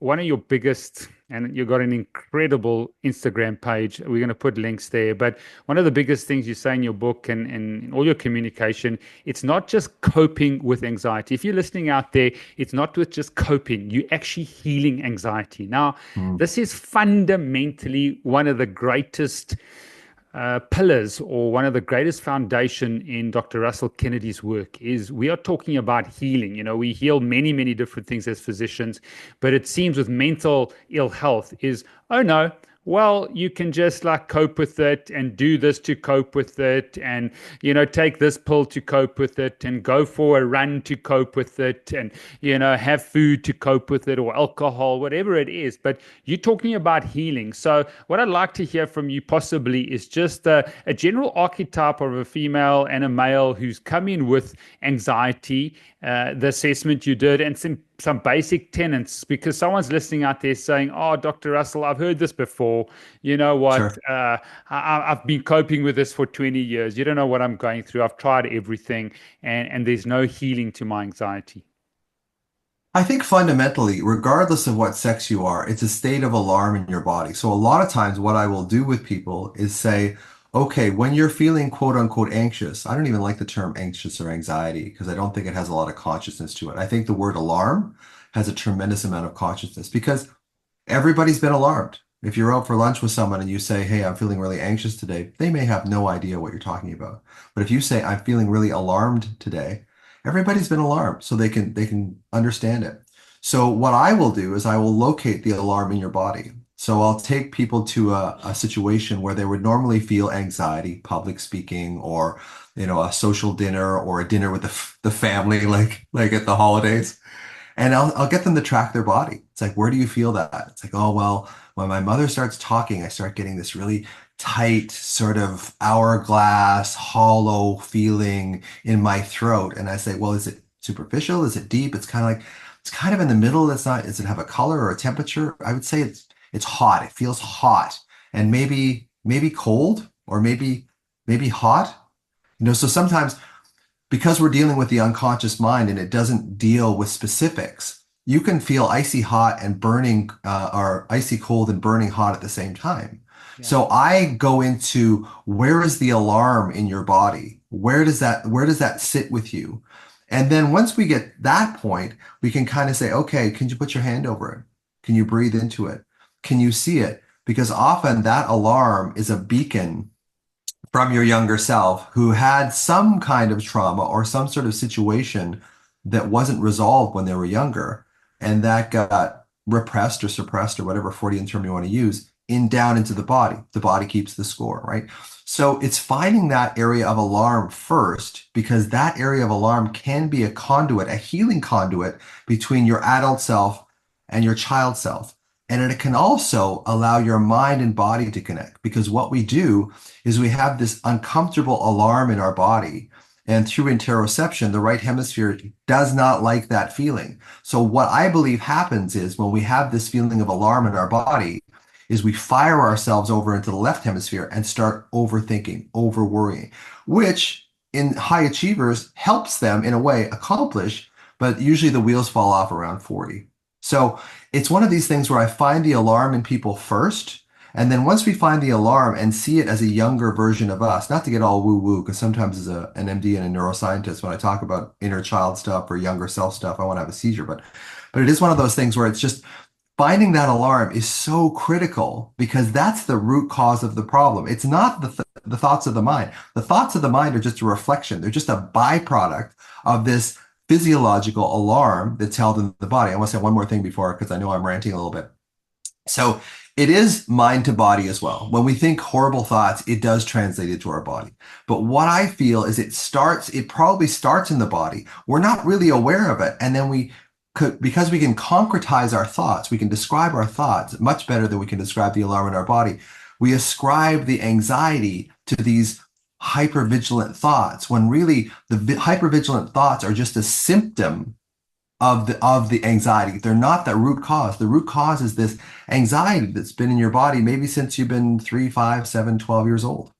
one of your biggest, and you've got an incredible Instagram page. We're going to put links there. But one of the biggest things you say in your book and in all your communication, it's not just coping with anxiety. If you're listening out there, it's not with just coping, you're actually healing anxiety. Now, Mm. this is fundamentally one of the greatest pillars or one of the greatest foundation in Dr. Russell Kennedy's work is we are talking about healing. We heal many, many different things as physicians, but it seems with mental ill health is, oh no, well, you can just like cope with it and do this to cope with it and, take this pill to cope with it and go for a run to cope with it and, have food to cope with it or alcohol, whatever it is. But you're talking about healing. So what I'd like to hear from you possibly is just a general archetype of a female and a male who's come in with anxiety, the assessment you did, and some basic tenets, because someone's listening out there saying, "Oh, Dr. Russell, I've heard this before. You know what? Sure. I've been coping with this for 20 years. You don't know what I'm going through. I've tried everything, and there's no healing to my anxiety." I think fundamentally, regardless of what sex you are, it's a state of alarm in your body. So a lot of times what I will do with people is say, okay, when you're feeling quote unquote anxious, I don't even like the term anxious or anxiety because I don't think it has a lot of consciousness to it. I think the word alarm has a tremendous amount of consciousness because everybody's been alarmed. If you're out for lunch with someone and you say, hey, I'm feeling really anxious today, they may have no idea what you're talking about. But if you say, I'm feeling really alarmed today, everybody's been alarmed, so they can understand it. So what I will do is I will locate the alarm in your body. So I'll take people to a situation where they would normally feel anxiety, public speaking, or a social dinner or a dinner with the family, like at the holidays. And I'll get them to track their body. It's like, where do you feel that? It's like, oh, well, when my mother starts talking, I start getting this really tight, sort of hourglass, hollow feeling in my throat. And I say, well, is it superficial? Is it deep? It's kind of in the middle. It's not, does it have a color or a temperature? I would say it's hot. It feels hot and maybe cold or maybe hot. So sometimes because we're dealing with the unconscious mind and it doesn't deal with specifics, you can feel icy hot and burning, or icy cold and burning hot at the same time. Yeah. So I go into where is the alarm in your body? Where does that sit with you? And then once we get that point, we can kind of say, okay, can you put your hand over it? Can you breathe into it? Can you see it? Because often that alarm is a beacon from your younger self who had some kind of trauma or some sort of situation that wasn't resolved when they were younger, and that got repressed or suppressed or whatever Freudian term you want to use down into the body. The body keeps the score, right? So it's finding that area of alarm first, because that area of alarm can be a conduit, a healing conduit between your adult self and your child self. And it can also allow your mind and body to connect, because what we do is we have this uncomfortable alarm in our body. And through interoception, the right hemisphere does not like that feeling. So what I believe happens is when we have this feeling of alarm in our body, is we fire ourselves over into the left hemisphere and start overthinking, over worrying, which in high achievers helps them in a way accomplish, but usually the wheels fall off around 40. So it's one of these things where I find the alarm in people first. And then once we find the alarm and see it as a younger version of us, not to get all woo-woo, because sometimes as an MD and a neuroscientist, when I talk about inner child stuff or younger self stuff, I want to have a seizure. But it is one of those things where it's just finding that alarm is so critical because that's the root cause of the problem. It's not the thoughts of the mind. The thoughts of the mind are just a reflection. They're just a byproduct of this physiological alarm that's held in the body. I want to say one more thing before, because I know I'm ranting a little bit. So it is mind to body as well. When we think horrible thoughts, it does translate into our body. But what I feel is it probably starts in the body. We're not really aware of it. And then because we can concretize our thoughts, we can describe our thoughts much better than we can describe the alarm in our body. We ascribe the anxiety to these hypervigilant thoughts, when really the hypervigilant thoughts are just a symptom of the anxiety. They're not the root cause. The root cause is this anxiety that's been in your body maybe since you've been 3, 5, 7, 12 years old.